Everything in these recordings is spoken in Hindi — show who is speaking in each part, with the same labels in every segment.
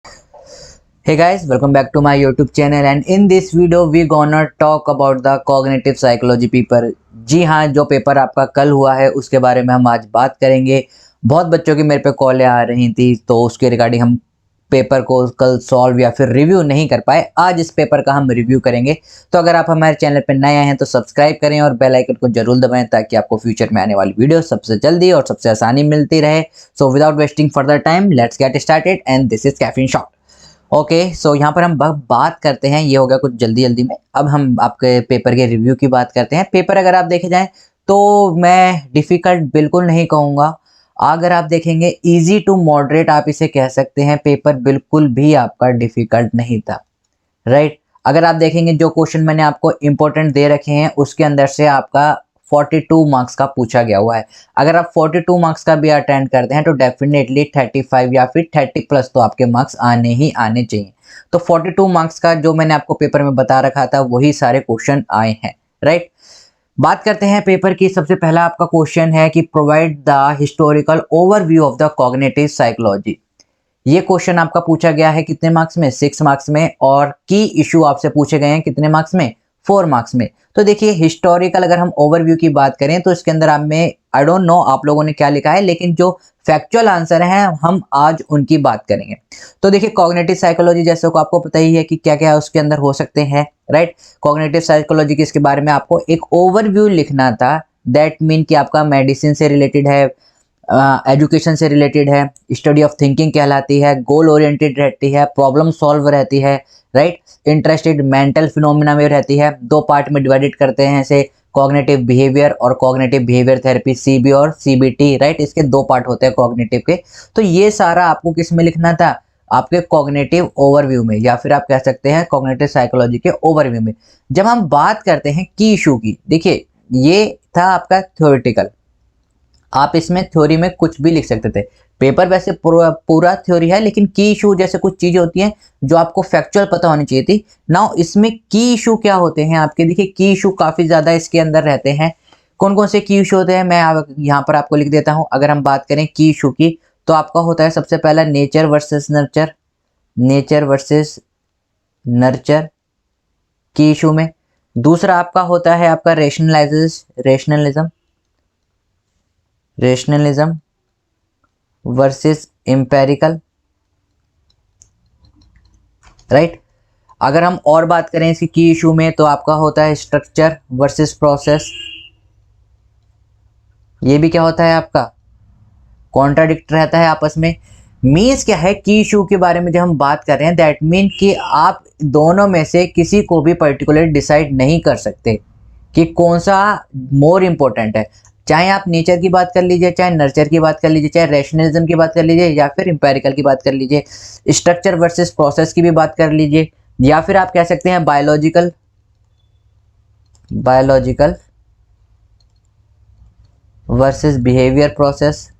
Speaker 1: Hey guys, welcome back to my YouTube channel and in this video we gonna talk about the cognitive psychology paper। जी हाँ, जो पेपर आपका कल हुआ है उसके बारे में हम आज बात करेंगे। बहुत बच्चों की मेरे पे कॉलें आ रही थी तो उसके रिगार्डिंग हम पेपर को कल सॉल्व या फिर रिव्यू नहीं कर पाए। आज इस पेपर का हम रिव्यू करेंगे। तो अगर आप हमारे चैनल पर नए आए हैं तो सब्सक्राइब करें और बेल आइकन को जरूर दबाएं ताकि आपको फ्यूचर में आने वाली वीडियो सबसे जल्दी और सबसे आसानी मिलती रहे। So without wasting further time let's get started and this is caffeine shot. Okay so यहाँ पर हम बात करते हैं, ये हो गया कुछ जल्दी जल्दी में। अब हम आपके पेपर के रिव्यू की बात करते हैं। पेपर अगर आप देखे जाएं तो मैं डिफ़िकल्ट बिल्कुल नहीं कहूँगा। अगर आप देखेंगे इजी टू मॉडरेट आप इसे कह सकते हैं। पेपर बिल्कुल भी आपका डिफ़िकल्ट नहीं था, राइट। अगर आप देखेंगे जो क्वेश्चन मैंने आपको इंपॉर्टेंट दे रखे हैं उसके अंदर से आपका 42 मार्क्स का पूछा गया हुआ है। अगर आप 42 मार्क्स का भी अटेंड करते हैं तो डेफिनेटली 35 या फिर 30 प्लस तो आपके मार्क्स आने ही आने चाहिए। तो 42 मार्क्स का जो मैंने आपको पेपर में बता रखा था वही सारे क्वेश्चन आए हैं, राइट। बात करते हैं पेपर की। सबसे पहला आपका क्वेश्चन है कि provide the historical overview of the cognitive psychology. ये क्वेश्चन आपका पूछा गया है कितने मार्क्स में, 6 मार्क्स में। और की इशू आपसे पूछे गए हैं कितने मार्क्स में, 4 मार्क्स में। तो देखिए हिस्टोरिकल अगर हम ओवरव्यू की बात करें तो इसके अंदर आप में आई डोंट नो आप लोगों ने क्या लिखा है, लेकिन जो फैक्चुअल आंसर है हम आज उनकी बात करेंगे। तो देखिए कॉग्निटिव साइकोलॉजी जैसे को आपको पता ही है कि क्या क्या उसके अंदर हो सकते हैं, राइट। कॉग्निटिव साइकोलॉजी की इसके बारे में आपको एक ओवरव्यू लिखना था। दैट मीन कि आपका मेडिसिन से रिलेटेड है, एजुकेशन से रिलेटेड है, स्टडी ऑफ थिंकिंग कहलाती है, गोल ओरिएंटेड रहती है, प्रॉब्लम सॉल्व रहती है, राइट। इंटरेस्टेड मेंटल फिनोमिना में रहती है। 2 पार्ट में डिवाइडेड करते हैं इसे, कॉग्निटिव बिहेवियर और कॉग्निटिव बिहेवियर थेरेपी, सीबी और सीबीटी, राइट। इसके 2 पार्ट होते हैं कॉग्निटिव के। तो ये सारा आपको किस में लिखना था, आपके कॉग्निटिव ओवरव्यू में, या फिर आप कह सकते हैं कॉग्निटिव साइकोलॉजी के ओवरव्यू में। जब हम बात करते हैं की इशू की, देखिए ये था आपका थ्योरेटिकल। आप इसमें थ्योरी में कुछ भी लिख सकते थे। पेपर वैसे पूरा थ्योरी है, लेकिन की इशू जैसे कुछ चीजें होती हैं जो आपको फैक्चुअल पता होनी चाहिए थी। नाउ इसमें की इशू क्या होते हैं आपके, देखिए की इशू काफी ज्यादा इसके अंदर रहते हैं। कौन कौन से की इशू होते हैं मैं यहाँ पर आपको लिख देता हूँ। अगर हम बात करें की इशू की तो आपका होता है सबसे पहला nature versus nurture, nature versus nurture की इशू में। दूसरा आपका होता है आपका rationalism rationalism versus empirical, right. अगर हम और बात करें इसकी की इशू में तो आपका होता है स्ट्रक्चर वर्सेस प्रोसेस। ये भी क्या होता है आपका कॉन्ट्राडिक्ट रहता है आपस में। मीन्स क्या है की इशू के बारे में जब हम बात कर रहे हैं दैट मीन कि आप दोनों में से किसी को भी पर्टिकुलर डिसाइड नहीं कर सकते कि कौन सा मोर इम्पोर्टेंट है। चाहे आप नेचर की बात कर लीजिए, चाहे नर्चर की बात कर लीजिए, चाहे रैशनलिज्म की बात कर लीजिए, या फिर इंपेरिकल की बात कर लीजिए, स्ट्रक्चर वर्सेस प्रोसेस की भी बात कर लीजिए, या फिर आप कह सकते हैं biological versus behaviour process,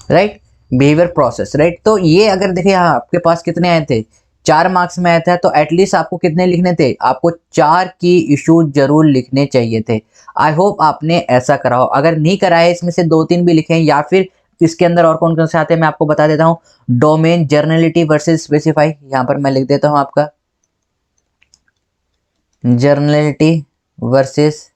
Speaker 1: right. Behaviour process, right. तो ये अगर देखिए यहाँ आपके पास कितने आए थे, 4 मार्क्स में आया था, तो एटलीस्ट आपको कितने लिखने थे, आपको 4 की इशू जरूर लिखने चाहिए थे। आई होप आपने ऐसा करा हो। अगर नहीं करा है इसमें से 2-3 भी लिखें, या फिर इसके अंदर और कौन कौन से आते हैं मैं आपको बता देता हूँ। डोमेन जर्नलिटी वर्सेस स्पेसिफाई, यहाँ पर मैं लिख देता हूँ आपका जर्नलिटी वर्सेस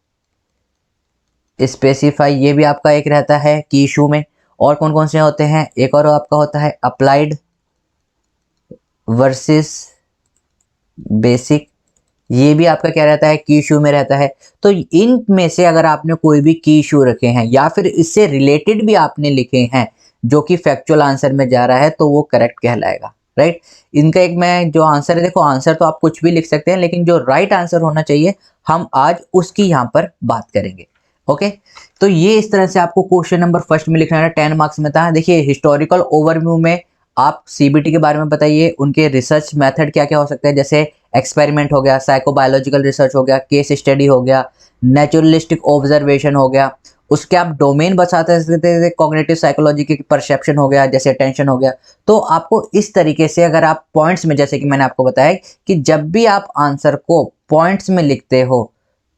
Speaker 1: स्पेसिफाई, ये भी आपका एक रहता है की इशू में। और कौन कौन से होते हैं, एक और आपका होता है अप्लाइड वर्सेस बेसिक, ये भी आपका क्या रहता है की इशू में रहता है। तो इन में से अगर आपने कोई भी की इशू रखे हैं या फिर इससे रिलेटेड भी आपने लिखे हैं जो कि फैक्चुअल आंसर में जा रहा है तो वो करेक्ट कहलाएगा, राइट। इनका एक मैं जो आंसर है, देखो आंसर तो आप कुछ भी लिख सकते हैं, लेकिन जो राइट आंसर होना चाहिए हम आज उसकी यहाँ पर बात करेंगे। ओके तो ये इस तरह से आपको क्वेश्चन नंबर फर्स्ट में लिखना है, 10 मार्क्स में था। देखिए हिस्टोरिकल ओवरव्यू में आप सीबीटी के बारे में बताइए, उनके रिसर्च मेथड क्या क्या हो सकते हैं, जैसे एक्सपेरिमेंट हो गया, साइकोबायोलॉजिकल रिसर्च हो गया, केस स्टडी हो गया, नेचुरलिस्टिक ऑब्जर्वेशन हो गया। उसके आप डोमेन बता सकते थे, कॉग्निटिव साइकोलॉजी की परसेप्शन हो गया, जैसे अटेंशन हो गया। तो आपको इस तरीके से अगर आप पॉइंट्स में, जैसे कि मैंने आपको बताया कि जब भी आप आंसर को पॉइंट्स में लिखते हो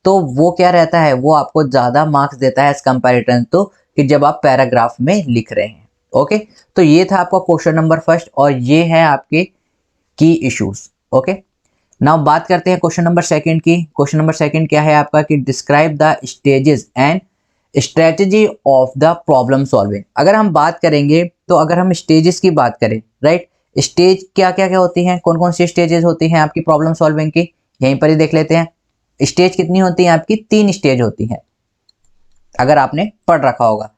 Speaker 1: तो वो क्या रहता है, वो आपको ज़्यादा मार्क्स देता है एज कंपेरिजन तो कि जब आप पैराग्राफ में लिख रहे हैं। ओके, तो ये था आपका क्वेश्चन नंबर फर्स्ट और ये है आपके की इश्यूज। ओके, नाउ बात करते हैं क्वेश्चन नंबर सेकंड की। क्वेश्चन नंबर सेकंड क्या है आपका कि describe the stages and strategy of the problem solving. अगर हम बात करेंगे तो अगर हम स्टेजेस की बात करें, राइट, स्टेज क्या क्या क्या होती हैं, कौन कौन सी स्टेजेस होती हैं आपकी प्रॉब्लम सॉल्विंग की, यहीं पर ही देख लेते हैं। स्टेज कितनी होती हैं आपकी, 3 स्टेज होती हैं, अगर आपने पढ़ रखा होगा।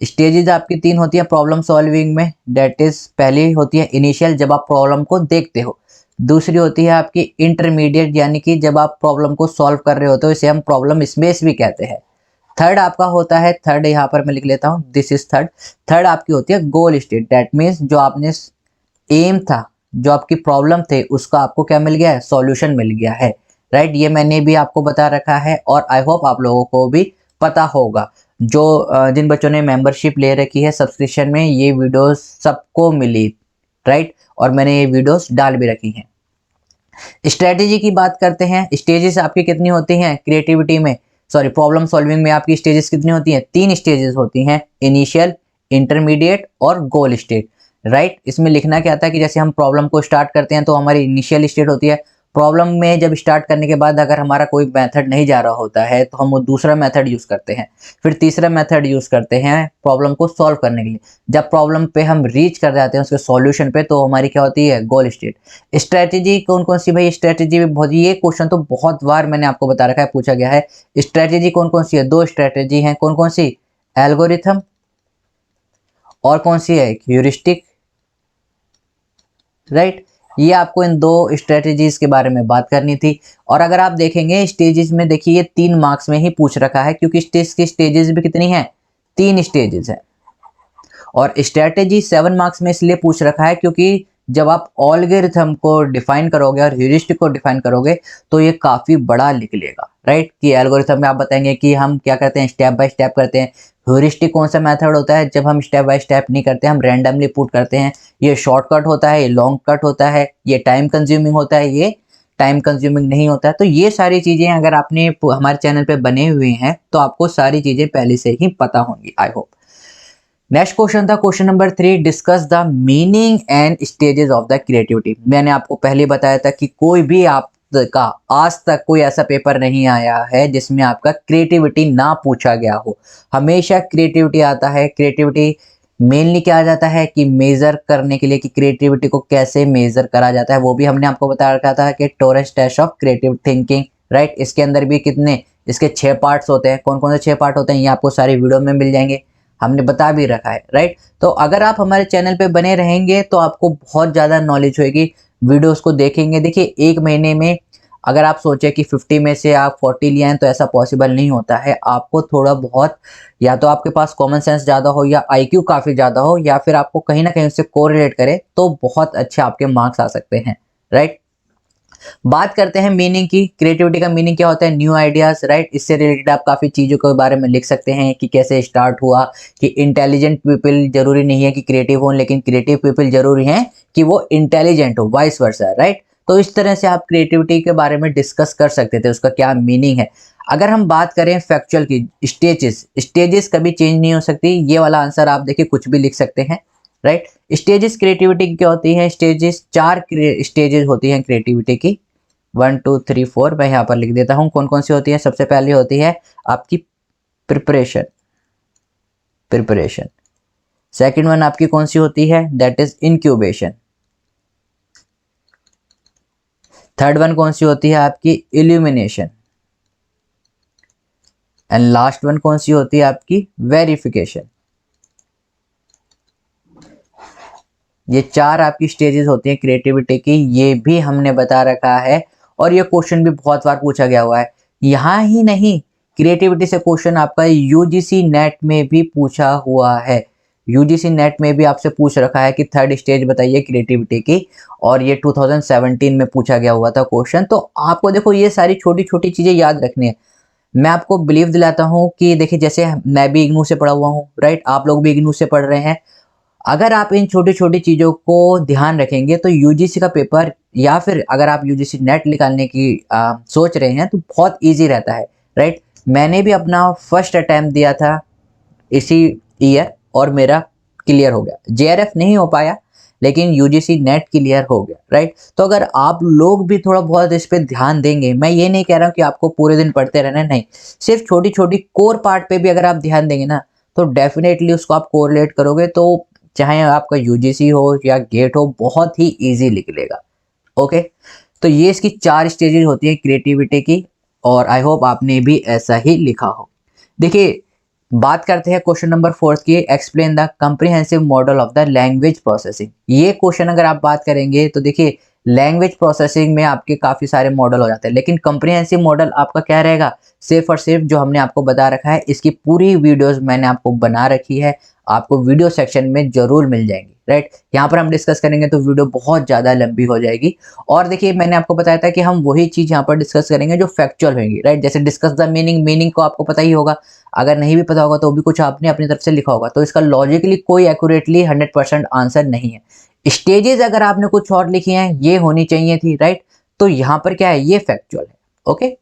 Speaker 1: स्टेजेस आपकी 3 होती है प्रॉब्लम सॉल्विंग में, डेट इज पहली होती है इनिशियल, जब आप प्रॉब्लम को देखते हो। दूसरी होती है आपकी इंटरमीडिएट, यानी कि जब आप प्रॉब्लम को सॉल्व कर रहे होते हो, इसे हम प्रॉब्लम स्पेस भी कहते हैं। थर्ड आपका होता है, थर्ड यहाँ पर मैं लिख लेता हूँ, दिस इज थर्ड। थर्ड आपकी होती है गोल स्टेट, दैट मीन्स जो आपने एम था, जो आपकी प्रॉब्लम थे, उसका आपको क्या मिल गया है, सॉल्यूशन मिल गया है। राइट, ये मैंने भी आपको बता रखा है और आई होप आप लोगों को भी पता होगा। जो जिन बच्चों ने मेंबरशिप ले रखी है सब्सक्रिप्शन में, ये वीडियोस सबको मिली, राइट, और मैंने ये वीडियोस डाल भी रखी हैं। स्ट्रेटेजी की बात करते हैं, स्टेजेस आपकी कितनी होती हैं क्रिएटिविटी में, सॉरी प्रॉब्लम सॉल्विंग में आपकी स्टेजेस कितनी होती हैं, 3 स्टेजेस होती हैं, इनिशियल, इंटरमीडिएट और गोल स्टेट। राइट, इसमें लिखना क्या था कि जैसे हम प्रॉब्लम को स्टार्ट करते हैं तो हमारी इनिशियल स्टेट होती है। प्रॉब्लम में जब स्टार्ट करने के बाद अगर हमारा कोई मेथड नहीं जा रहा होता है तो हम वो दूसरा मेथड यूज करते हैं, फिर तीसरा मेथड यूज करते हैं प्रॉब्लम को सॉल्व करने के लिए। जब प्रॉब्लम पे हम रीच कर जाते हैं उसके सॉल्यूशन पे, तो हमारी क्या होती है, गोल स्टेट। स्ट्रेटेजी कौन कौन सी, भाई स्ट्रेटेजी भी बहुत, ये क्वेश्चन तो बहुत बार मैंने आपको बता रखा है, पूछा गया है। स्ट्रेटेजी कौन कौन सी है, 2 स्ट्रेटेजी हैं, कौन कौन सी, एल्गोरिथम और कौन सी है, ह्यूरिस्टिक। राइट, ये आपको इन 2 स्ट्रेटेजीज के बारे में बात करनी थी। और अगर आप देखेंगे स्टेजेस में, देखिए ये 3 मार्क्स में ही पूछ रखा है, क्योंकि स्टेज की स्टेजेस भी कितनी है, 3 स्टेजेस है। और स्ट्रेटेजी 7 मार्क्स में इसलिए पूछ रखा है क्योंकि जब आप एल्गोरिथम को डिफाइन करोगे और ह्यूरिस्टिक को डिफाइन करोगे तो ये काफ़ी बड़ा लिख लेगा। राइट, कि एल्गोरिथम में आप बताएंगे कि हम क्या करते हैं, स्टेप बाय स्टेप करते हैं। ह्यूरिस्टिक कौन सा मेथड होता है, जब हम स्टेप बाय स्टेप नहीं करते, हम रैंडमली पुट करते हैं। ये शॉर्टकट होता है, ये लॉन्ग कट होता है, ये टाइम कंज्यूमिंग होता है, ये टाइम कंज्यूमिंग नहीं होता है। तो ये सारी चीज़ें अगर आपने हमारे चैनल पे बने हुए हैं तो आपको सारी चीज़ें पहले से ही पता होंगी, आई होप। नेक्स्ट क्वेश्चन था question number 3, discuss the meaning and stages of the creativity. मैंने आपको पहले बताया था कि कोई भी आपका आज तक कोई ऐसा पेपर नहीं आया है जिसमें आपका क्रिएटिविटी ना पूछा गया हो। हमेशा क्रिएटिविटी आता है। क्रिएटिविटी मेनली क्या आ जाता है कि मेजर करने के लिए, कि क्रिएटिविटी को कैसे मेजर करा जाता है, वो भी हमने आपको बता रखा था कि Torrance test of creative thinking. Right, इसके अंदर भी कितने, इसके 6 पार्ट्स होते हैं। कौन कौन से 6 पार्ट होते हैं ये आपको सारी वीडियो में मिल जाएंगे, हमने बता भी रखा है। राइट, तो अगर आप हमारे चैनल पे बने रहेंगे तो आपको बहुत ज़्यादा नॉलेज होगी, वीडियोस को देखेंगे। देखिए, एक महीने में अगर आप सोचे कि 50 में से आप 40 ले आएँ तो ऐसा पॉसिबल नहीं होता है। आपको थोड़ा बहुत, या तो आपके पास कॉमन सेंस ज़्यादा हो, या आईक्यू काफ़ी ज़्यादा हो, या फिर आपको कहीं ना कहीं उससे कोरिलेट करे तो बहुत अच्छे आपके मार्क्स आ सकते हैं। राइट, बात करते हैं मीनिंग की। क्रिएटिविटी का मीनिंग क्या होता है, न्यू आइडियाज। राइट, इससे रिलेटेड आप काफ़ी चीज़ों के बारे में लिख सकते हैं कि कैसे स्टार्ट हुआ, कि इंटेलिजेंट पीपल जरूरी नहीं है कि क्रिएटिव हो, लेकिन क्रिएटिव पीपल जरूरी हैं कि वो इंटेलिजेंट हो, वाइस वर्सा। राइट, तो इस तरह से आप क्रिएटिविटी के बारे में डिस्कस कर सकते थे, उसका क्या मीनिंग है। अगर हम बात करें फैक्चुअल की, स्टेजेस, स्टेजेस कभी चेंज नहीं हो सकती। ये वाला आंसर आप देखिए कुछ भी लिख सकते हैं। राइट, स्टेजेस क्रिएटिविटी की क्या होती है, स्टेजेस 4 स्टेजेस होती हैं क्रिएटिविटी की, 1 2 3 4। मैं यहाँ पर लिख देता हूँ कौन कौन सी होती है। सबसे पहले होती है आपकी प्रिपरेशन, प्रिपरेशन। सेकंड वन आपकी कौन सी होती है, that is incubation. Third one कौन सी होती है आपकी, इल्यूमिनेशन। एंड लास्ट वन कौन सी होती है आपकी, वेरिफिकेशन। ये 4 आपकी स्टेजेस होती हैं क्रिएटिविटी की, ये भी हमने बता रखा है और ये क्वेश्चन भी बहुत बार पूछा गया हुआ है। यहाँ ही नहीं, क्रिएटिविटी से क्वेश्चन आपका यूजीसी नेट में भी पूछा हुआ है। यूजीसी नेट में भी आपसे पूछ रखा है कि थर्ड स्टेज बताइए क्रिएटिविटी की, और ये 2017 में पूछा गया हुआ था क्वेश्चन। तो आपको देखो ये सारी छोटी छोटी चीज़ें याद रखनी है। मैं आपको बिलीव दिलाता हूँ कि देखिए, जैसे मैं भी इग्नू से पढ़ा हुआ हूँ, राइट, आप लोग भी इग्नू से पढ़ रहे हैं। अगर आप इन छोटी छोटी चीज़ों को ध्यान रखेंगे तो यूजीसी का पेपर, या फिर अगर आप यूजीसी नेट निकालने की सोच रहे हैं तो बहुत इजी रहता है। राइट, मैंने भी अपना फर्स्ट अटैम्प्ट दिया था इसी ईयर और मेरा क्लियर हो गया, JRF नहीं हो पाया लेकिन UGC नेट क्लियर हो गया, राइट। तो अगर आप लोग भी थोड़ा बहुत इस पे ध्यान देंगे, मैं ये नहीं कह रहा हूँ कि आपको पूरे दिन पढ़ते रहना, नहीं, सिर्फ छोटी छोटी कोर पार्ट पे भी अगर आप ध्यान देंगे ना तो डेफिनेटली उसको आप कोरिलेट करोगे तो चाहे आपका UGC हो या गेट हो बहुत ही ईजी निकलेगा। ओके, तो ये इसकी 4 स्टेजेस होती है क्रिएटिविटी की, और आई होप आपने भी ऐसा ही लिखा हो। देखिए, बात करते हैं क्वेश्चन नंबर 4 की, explain the comprehensive model of the language processing. ये क्वेश्चन अगर आप बात करेंगे तो देखिए, लैंग्वेज प्रोसेसिंग में आपके काफ़ी सारे मॉडल हो जाते हैं, लेकिन कंप्रिहेंसिव मॉडल आपका क्या रहेगा, सिर्फ और सिर्फ जो हमने आपको बता रखा है, इसकी पूरी वीडियोस मैंने आपको बना रखी है, आपको वीडियो सेक्शन में जरूर मिल जाएंगी, राइट। यहाँ पर हम डिस्कस करेंगे तो वीडियो बहुत ज़्यादा लंबी हो जाएगी। और देखिए, मैंने आपको बताया था कि हम वही चीज़ यहाँ पर डिस्कस करेंगे जो फैक्चुअल होंगी, राइट। जैसे डिस्कस द मीनिंग, मीनिंग को आपको पता ही होगा, अगर नहीं भी पता होगा तो भी कुछ आपने अपनी तरफ से लिखा होगा, तो इसका लॉजिकली कोई एक्यूरेटली 100% आंसर नहीं है। स्टेजेस अगर आपने कुछ और लिखी हैं ये होनी चाहिए थी, राइट। तो यहाँ पर क्या है, ये फैक्चुअल है। ओके,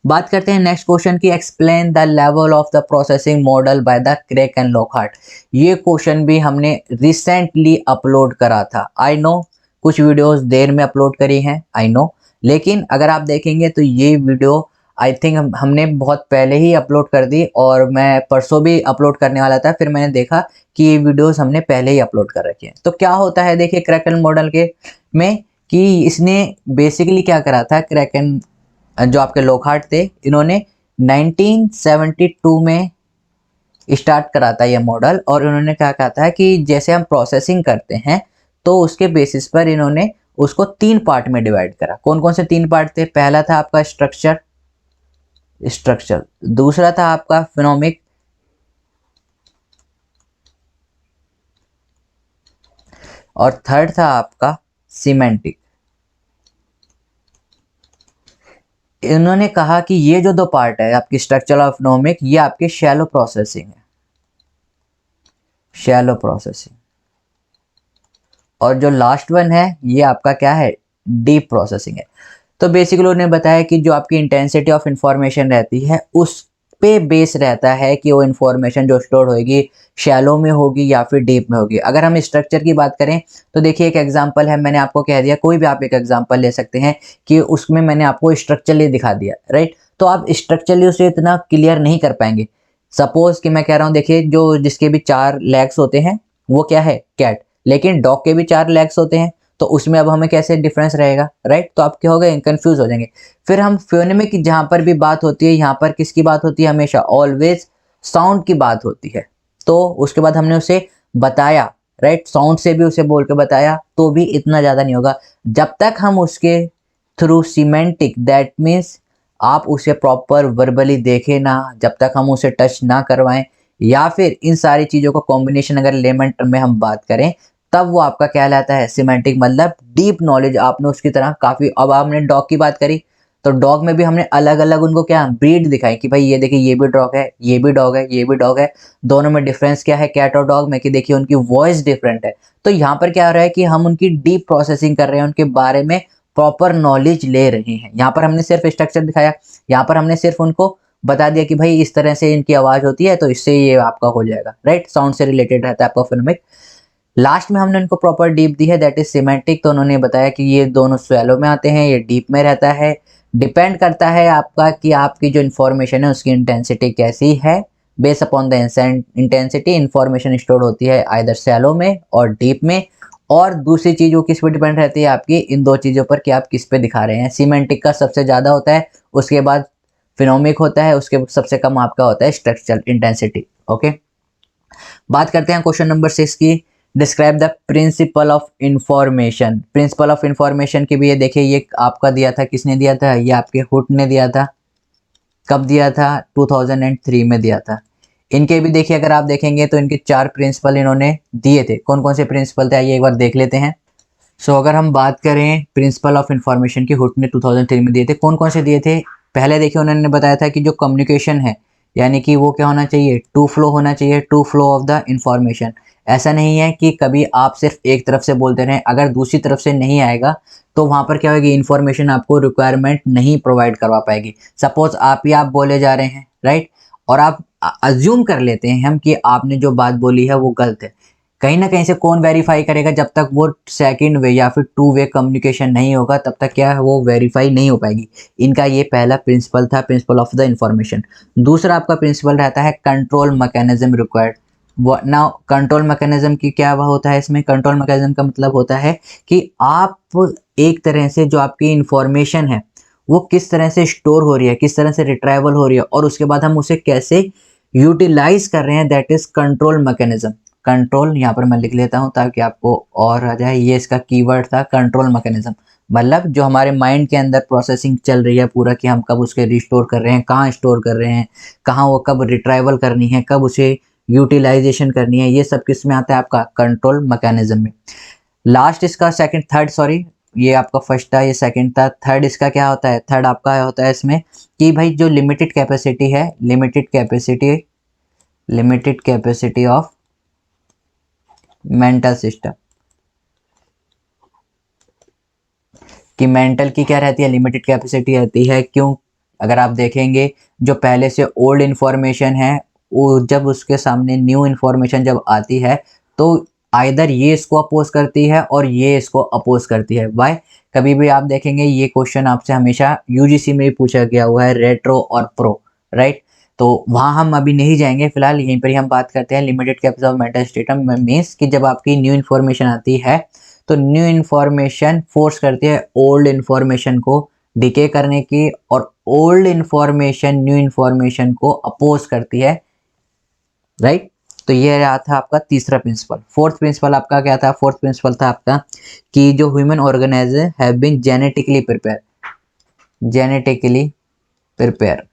Speaker 1: बात करते हैं नेक्स्ट क्वेश्चन की, explain the level of the processing model by the crack and Lockhart. ये क्वेश्चन भी हमने रिसेंटली अपलोड करा था। आई नो कुछ वीडियोस देर में अपलोड करी हैं, आई नो, लेकिन अगर आप देखेंगे तो ये वीडियो आई थिंक हमने बहुत पहले ही अपलोड कर दी, और मैं परसों भी अपलोड करने वाला था, फिर मैंने देखा कि ये वीडियोस हमने पहले ही अपलोड कर रखी हैं। तो क्या होता है देखिए, क्रैकन मॉडल के में कि इसने बेसिकली क्या करा था, क्रैकन जो आपके लोकहार्ट थे, इन्होंने 1972 में स्टार्ट करा था ये मॉडल, और इन्होंने क्या कहा था कि जैसे हम प्रोसेसिंग करते हैं तो उसके बेसिस पर इन्होंने उसको 3 पार्ट में डिवाइड करा। कौन कौन से 3 पार्ट थे, पहला था आपका स्ट्रक्चर, दूसरा था आपका फिनोमिक, और थर्ड था आपका सिमेंटिक। इन्होंने कहा कि ये जो 2 पार्ट है आपकी स्ट्रक्चर और फिनोमिक, ये आपके शैलो प्रोसेसिंग है, शैलो प्रोसेसिंग, और जो लास्ट वन है ये आपका क्या है, डीप प्रोसेसिंग है। तो बेसिकली उन्होंने बताया कि जो आपकी इंटेंसिटी ऑफ इंफॉर्मेशन रहती है उस पे बेस रहता है कि वो इंफॉर्मेशन जो स्टोर होगी शैलो में होगी या फिर डीप में होगी। अगर हम स्ट्रक्चर की बात करें तो देखिए, एक एग्जांपल है, मैंने आपको कह दिया, कोई भी आप एक एग्जांपल ले सकते हैं कि उसमें मैंने आपको स्ट्रक्चरली दिखा दिया, राइट। तो आप स्ट्रक्चरली उसे इतना क्लियर नहीं कर पाएंगे। सपोज कि मैं कह रहा हूँ, देखिए, जो जिसके भी 4 लेग्स होते हैं वो क्या है, कैट, लेकिन डॉग के भी 4 लेग्स होते हैं, तो उसमें अब हमें कैसे डिफरेंस रहेगा, राइट। तो आप क्या हो गए, कंफ्यूज हो जाएंगे। फिर हम फिनोमिक की जहाँ पर भी बात होती है, यहाँ पर किसकी बात होती है, हमेशा ऑलवेज साउंड की बात होती है। तो उसके बाद हमने उसे बताया, राइट, साउंड से भी उसे बोल के बताया, तो भी इतना ज़्यादा नहीं होगा जब तक हम उसके थ्रू सीमेंटिक, दैट मीन्स आप उसे प्रॉपर वर्बली देखें ना, जब तक हम उसे टच ना करवाएं, या फिर इन सारी चीज़ों का कॉम्बिनेशन अगर लेमन टर्म में हम बात करें, तब वो आपका कहलाता है सिमेंटिक, मतलब डीप नॉलेज आपने उसकी तरह काफ़ी। अब आपने डॉग की बात करी, तो डॉग में भी हमने अलग अलग उनको क्या ब्रीड दिखाई कि भाई ये देखिए, ये भी डॉग है, ये भी डॉग है, ये भी डॉग है, दोनों में डिफरेंस क्या है कैट और डॉग में, कि देखिए उनकी वॉइस डिफरेंट है। तो यहाँ पर क्या हो रहा है कि हम उनकी डीप प्रोसेसिंग कर रहे हैं, उनके बारे में प्रॉपर नॉलेज ले रहे हैं। यहाँ पर हमने सिर्फ स्ट्रक्चर दिखाया, यहाँ पर हमने सिर्फ उनको बता दिया कि भाई इस तरह से इनकी आवाज़ होती है, तो इससे ये आपका हो जाएगा, राइट। साउंड से रिलेटेड रहता है आपका फिनोमिक। लास्ट में हमने उनको प्रॉपर डीप दी है, दैट इज सिमेंटिक। तो उन्होंने बताया कि ये दोनों स्वेलो में आते हैं, ये डीप में रहता है। डिपेंड करता है आपका कि आपकी जो इन्फॉर्मेशन है उसकी इंटेंसिटी कैसी है। Base upon the intensity information store होती है आइदर सैलो में और डीप में। और दूसरी चीज़ वो किस पे डिपेंड रहती है आपकी, इन 2 चीज़ों पर कि आप किस पे दिखा रहे हैं। सीमेंटिक का सबसे ज़्यादा होता है, उसके बाद फिनोमिक होता है, उसके सबसे कम आपका होता है स्ट्रक्चरल इंटेंसिटी। ओके, बात करते हैं क्वेश्चन नंबर 6 की, describe the principle of information. Principle of information की भी ये देखिए, ये आपका दिया था, किसने दिया था, ये आपके हुट ने दिया था। कब दिया था, 2003 में दिया था। इनके भी देखिए, अगर आप देखेंगे तो इनके 4 प्रिंसिपल इन्होंने दिए थे। कौन कौन से प्रिंसिपल थे आइए एक बार देख लेते हैं। सो अगर हम बात करें प्रिंसिपल ऑफ इंफॉर्मेशन की, हुट ने 2003 में दिए थे। कौन कौन से दिए थे, पहले देखिए उन्होंने बताया था कि जो कम्युनिकेशन है, यानी कि वो क्या होना चाहिए, टू फ्लो होना चाहिए, to flow of the information. ऐसा नहीं है कि कभी आप सिर्फ एक तरफ से बोलते रहें, अगर दूसरी तरफ से नहीं आएगा तो वहाँ पर क्या होगी, इन्फॉर्मेशन आपको रिक्वायरमेंट नहीं प्रोवाइड करवा पाएगी। सपोज आप ही आप बोले जा रहे हैं, राइट, और आप अज्यूम कर लेते हैं हम कि आपने जो बात बोली है वो गलत है। कहीं ना कहीं से कौन वेरीफाई करेगा? जब तक वो सेकंड वे या फिर टू वे कम्युनिकेशन नहीं होगा तब तक क्या है वो वेरीफाई नहीं हो पाएगी। इनका ये पहला प्रिंसिपल था, प्रिंसिपल ऑफ द इंफॉर्मेशन। दूसरा आपका प्रिंसिपल रहता है control mechanism required. Now control mechanism की क्या होता है इसमें? कंट्रोल मैकेनिज्म का मतलब होता है कि आप एक तरह से जो आपकी इंफॉर्मेशन है वो किस तरह से स्टोर हो रही है, किस तरह से रिट्राइवल हो रही है, और उसके बाद हम उसे कैसे यूटिलाइज कर रहे हैं, that is control mechanism. Control यहाँ पर मैं लिख लेता हूँ ताकि आपको और आ जाए, ये इसका कीवर्ड था कंट्रोल मैकेनिज्म। मतलब जो हमारे माइंड के अंदर प्रोसेसिंग चल रही है पूरा कि हम कब उसके रिस्टोर कर रहे हैं, कहाँ स्टोर कर रहे हैं, कहाँ वो कब रिट्राइवल करनी है, कब उसे यूटिलाइजेशन करनी है, ये सब किस में आता है? आपका कंट्रोल मैकेनिज्म में। लास्ट इसका सेकंड थर्ड सॉरी, ये आपका फर्स्ट था, ये सेकंड था। थर्ड इसका क्या होता है? थर्ड आपका होता है इसमें कि भाई जो लिमिटेड कैपेसिटी है, limited capacity of mental system, कि मेंटल की क्या रहती है? लिमिटेड कैपेसिटी रहती है। क्यों? अगर आप देखेंगे जो पहले से ओल्ड इंफॉर्मेशन है वो जब उसके सामने न्यू इंफॉर्मेशन जब आती है तो आइदर ये इसको अपोज करती है और ये इसको अपोज करती है। वाई? कभी भी आप देखेंगे ये क्वेश्चन आपसे हमेशा यूजीसी में भी पूछा गया हुआ है, रेट्रो और प्रो, राइट? तो वहाँ हम अभी नहीं जाएंगे, फिलहाल यहीं पर ही हम बात करते हैं limited capacity of mental system. Means कि जब आपकी न्यू इन्फॉर्मेशन आती है तो न्यू इन्फॉर्मेशन फोर्स करती है ओल्ड इन्फॉर्मेशन को डिके करने की, और ओल्ड इन्फॉर्मेशन न्यू इन्फॉर्मेशन को अपोज करती है, राइट? तो ये रहा था आपका तीसरा प्रिंसिपल। फोर्थ प्रिंसिपल आपका क्या था? फोर्थ प्रिंसिपल था आपका कि जो human organiser have been genetically prepare,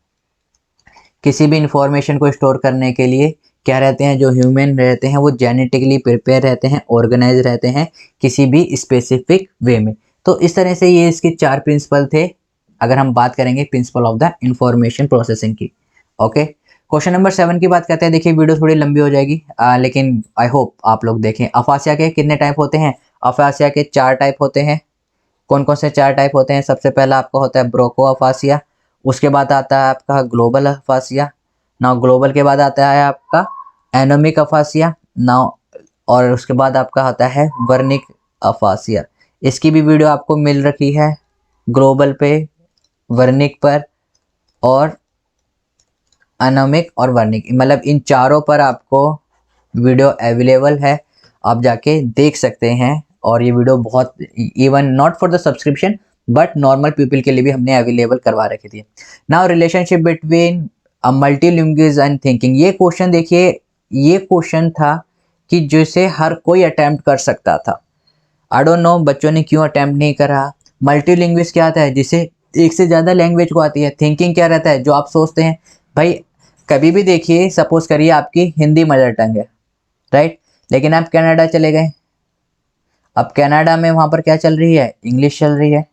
Speaker 1: किसी भी इंफॉर्मेशन को स्टोर करने के लिए क्या रहते हैं? जो ह्यूमन रहते हैं वो जेनेटिकली प्रिपेयर रहते हैं, ऑर्गेनाइज रहते हैं किसी भी स्पेसिफिक वे में। तो इस तरह से ये इसके चार प्रिंसिपल थे अगर हम बात करेंगे principle of the information processing की। ओके, क्वेश्चन नंबर 7 की बात करते हैं। देखिए वीडियो थोड़ी लंबी हो जाएगी लेकिन आई होप आप लोग देखें। अफासिया के कितने टाइप होते हैं? अफासिया के 4 टाइप होते हैं। कौन कौन से 4 टाइप होते हैं? सबसे पहला आपका होता है ब्रोको अफासिया, उसके बाद आता है आपका ग्लोबल अफासिया, नाउ ग्लोबल के बाद आता है आपका एनोमिक अफासिया, नाउ और उसके बाद आपका आता है वर्निक अफासिया। इसकी भी वीडियो आपको मिल रखी है ग्लोबल पे, वर्निक पर और एनोमिक और वर्निक, मतलब इन चारों पर आपको वीडियो अवेलेबल है, आप जाके देख सकते हैं। और ये वीडियो बहुत even not for the subscription but normal people के लिए भी हमने अवेलेबल करवा रखी थी। Now relationship between multilingualism and thinking, ये क्वेश्चन देखिए, ये क्वेश्चन था कि जिसे हर कोई अटेम्प्ट कर सकता था। आई डोंट नो बच्चों ने क्यों अटेम्प्ट नहीं करा। मल्टीलिंग्विज क्या आता है? जिसे एक से ज़्यादा लैंग्वेज को आती है। थिंकिंग क्या रहता है? जो आप सोचते हैं। भाई कभी भी देखिए, सपोज करिए आपकी हिंदी मदर टंग है, राइट, लेकिन आप कनाडा चले गए, अब कनाडा में वहाँ पर क्या चल रही है? इंग्लिश चल रही है।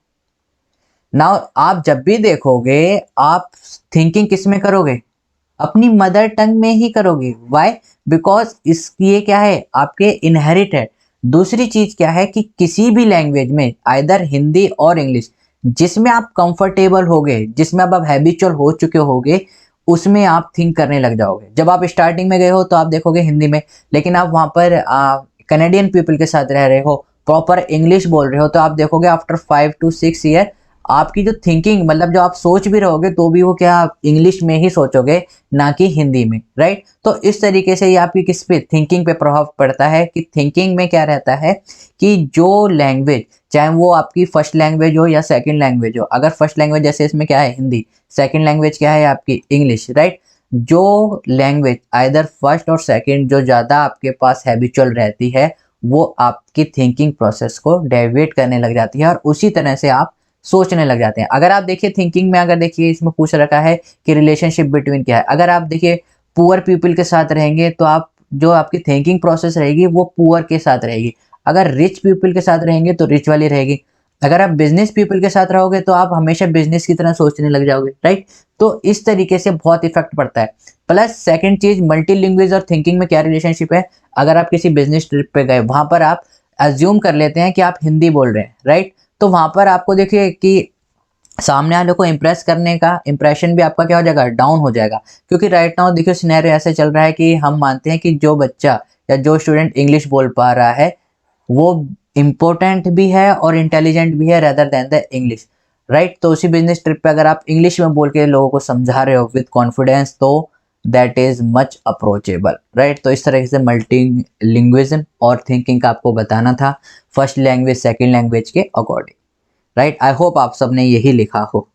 Speaker 1: नाउ आप जब भी देखोगे आप थिंकिंग किस में करोगे? अपनी मदर टंग में ही करोगे। वाई? बिकॉज इस ये क्या है? आपके इनहेरिट है। दूसरी चीज क्या है कि किसी भी लैंग्वेज में आइदर हिंदी और इंग्लिश जिसमें आप कंफर्टेबल होगे, जिसमें अब आप हैबिचुअल हो चुके होगे, उसमें आप थिंक करने लग जाओगे। जब आप स्टार्टिंग में गए हो तो आप देखोगे हिंदी में, लेकिन आप वहां पर कनेडियन पीपल के साथ रह रहे हो, प्रॉपर इंग्लिश बोल रहे हो, तो आप देखोगे आफ्टर 5 to 6 ईयर आपकी जो थिंकिंग, मतलब जो आप सोच भी रहोगे तो भी वो क्या आप इंग्लिश में ही सोचोगे, ना कि हिंदी में, राइट? तो इस तरीके से ये आपकी किस पे? थिंकिंग पे प्रभाव पड़ता है कि थिंकिंग में क्या रहता है कि जो लैंग्वेज, चाहे वो आपकी फर्स्ट लैंग्वेज हो या सेकंड लैंग्वेज हो, अगर फर्स्ट लैंग्वेज जैसे इसमें क्या है? हिंदी, सेकंड लैंग्वेज क्या है आपकी? English, right? जो लैंग्वेज आइदर फर्स्ट और सेकंड जो ज़्यादा आपके पास हैबिचुअल रहती है वो आपकी थिंकिंग प्रोसेस को डेविएट करने लग जाती है और उसी तरह से आप सोचने लग जाते हैं। अगर आप देखिए थिंकिंग में, अगर देखिए इसमें पूछ रखा है कि रिलेशनशिप बिटवीन क्या है, अगर आप देखिए पुअर पीपल के साथ रहेंगे तो आप जो आपकी थिंकिंग प्रोसेस रहेगी वो पुअर के साथ रहेगी। अगर रिच पीपल के साथ रहेंगे तो रिच वाली रहेगी। अगर आप बिजनेस पीपल के साथ रहोगे तो आप हमेशा बिजनेस की तरह सोचने लग जाओगे, राइट? तो इस तरीके से बहुत इफेक्ट पड़ता है। प्लस सेकंड चीज, मल्टी लैंग्वेज और थिंकिंग में क्या रिलेशनशिप है? अगर आप किसी बिजनेस ट्रिप पे गए, वहां पर आप अज्यूम कर लेते हैं कि आप हिंदी बोल रहे हैं, राइट? तो वहां पर आपको देखिए कि सामने वाले को इम्प्रेस करने का इम्प्रेशन भी आपका क्या हो जाएगा, डाउन हो जाएगा। क्योंकि राइट नाउ देखिए सिनेरियो ऐसे चल रहा है कि हम मानते हैं कि जो बच्चा या जो स्टूडेंट इंग्लिश बोल पा रहा है वो इम्पोर्टेंट भी है और इंटेलिजेंट भी है rather than the English, right. तो उसी बिजनेस ट्रिप पे अगर आप इंग्लिश में बोल के लोगों को समझा रहे हो विद कॉन्फिडेंस तो that is much approachable, right. तो इस तरह से मल्टी लिंग्विज्म और थिंकिंग का आपको बताना था फर्स्ट लैंग्वेज सेकंड लैंग्वेज के अकॉर्डिंग, राइट। आई होप आप सबने यही लिखा हो।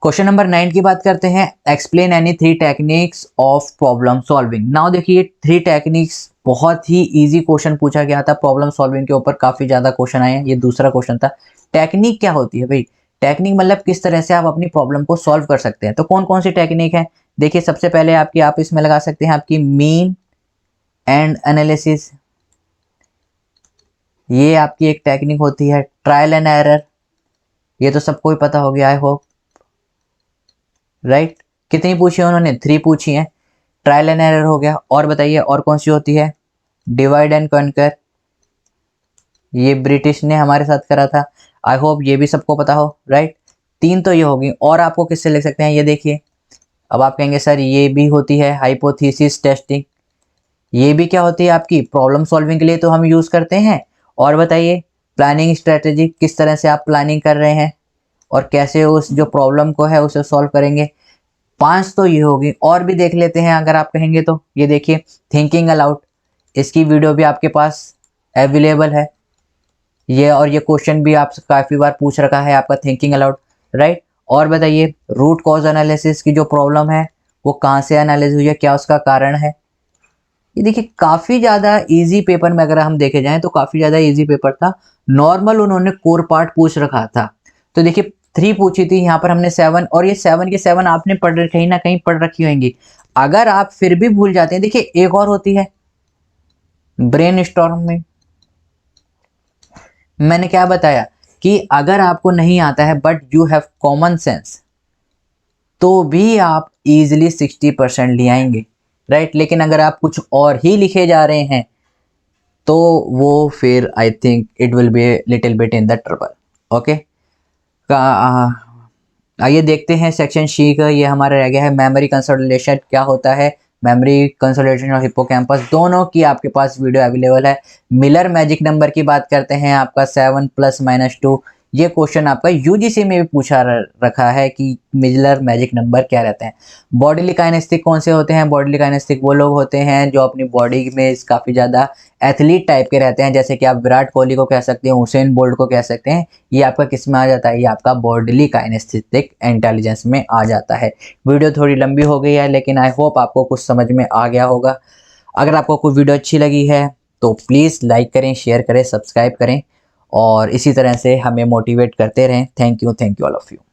Speaker 1: क्वेश्चन नंबर 9 की बात करते हैं। Explain any 3 techniques of problem solving. Now देखिए 3 टेक्निक्स बहुत ही इजी क्वेश्चन पूछा गया था प्रॉब्लम सॉल्विंग के ऊपर, काफी ज्यादा क्वेश्चन आए हैं, ये दूसरा क्वेश्चन था। टेक्निक क्या होती है भाई, टेक्निक मतलब किस तरह से आप अपनी प्रॉब्लम को सॉल्व कर सकते हैं। तो कौन कौन सी टेक्निक है, देखिए सबसे पहले आपकी आप इसमें लगा सकते हैं आपकी मीन एंड एनालिसिस, ये आपकी एक टेक्निक होती है। ट्रायल एंड एरर, ये तो सबको ही पता हो गया आई होप, राइट। कितनी पूछी है उन्होंने, 3 पूछी हैं। ट्रायल एंड एरर हो गया, और बताइए और कौन सी होती है, डिवाइड एंड कॉन्कर, ये ब्रिटिश ने हमारे साथ करा था, आई होप ये भी सबको पता हो, राइट। 3 तो ये होगी, और आपको किससे लिख सकते हैं, ये देखिए। अब आप कहेंगे सर ये भी होती है हाइपोथेसिस टेस्टिंग, ये भी क्या होती है आपकी प्रॉब्लम सॉल्विंग के लिए तो हम यूज करते हैं। और बताइए प्लानिंग स्ट्रेटेजी, किस तरह से आप प्लानिंग कर रहे हैं और कैसे उस जो प्रॉब्लम को है उसे सॉल्व करेंगे। 5 तो ये होगी, और भी देख लेते हैं अगर आप कहेंगे तो। ये देखिए थिंकिंग अलाउड, इसकी वीडियो भी आपके पास अवेलेबल है, ये और ये क्वेश्चन भी आपसे काफ़ी बार पूछ रखा है आपका थिंकिंग अलाउड, राइट। और बताइए रूट कॉज एनालिसिस की जो प्रॉब्लम है वो कहाँ से एनालिस हुई है, क्या उसका कारण है। ये देखिए काफ़ी ज़्यादा इजी पेपर में अगर हम देखे जाएं तो काफ़ी ज़्यादा इजी पेपर था। नॉर्मल उन्होंने कोर पार्ट पूछ रखा था, तो देखिए 3 पूछी थी, यहाँ पर हमने 7, और ये 7 के 7 आपने पढ़ कहीं ना कहीं पढ़ रखी होंगी। अगर आप फिर भी भूल जाते हैं, देखिए एक और होती है ब्रेन स्टॉर्मिंग। मैंने क्या बताया कि अगर आपको नहीं आता है but you have common sense तो भी आप इजिली 60% ले आएंगे, राइट। लेकिन अगर आप कुछ और ही लिखे जा रहे हैं तो वो फिर I think it will be little bit in the trouble, okay. आइए देखते हैं सेक्शन सी का, ये हमारा रह गया है मेमोरी कंसोलिडेशन क्या होता है। मेमोरी कंसोलिडेशन और हिप्पोकैम्पस दोनों की आपके पास वीडियो अवेलेबल है। मिलर मैजिक नंबर की बात करते हैं आपका 7 + -2, ये क्वेश्चन आपका यूजीसी में भी पूछा रखा है कि मिलर मैजिक नंबर क्या रहते हैं। बॉडीली काइनेस्टिक कौन से होते हैं, बॉडीली काइनेस्टिक वो लोग होते हैं जो अपनी बॉडी में काफ़ी ज़्यादा एथलीट टाइप के रहते हैं, जैसे कि आप विराट कोहली को कह सकते हैं, हुसैन बोल्ट को कह सकते हैं। ये आपका किस में आ जाता है, ये आपका बॉडीली काइनेस्थेटिक इंटेलिजेंस में आ जाता है। वीडियो थोड़ी लंबी हो गई है लेकिन आई होप आपको कुछ समझ में आ गया होगा। अगर आपको कोई वीडियो अच्छी लगी है तो प्लीज़ लाइक करें, शेयर करें, सब्सक्राइब करें और इसी तरह से हमें मोटिवेट करते रहें। Thank you all of you.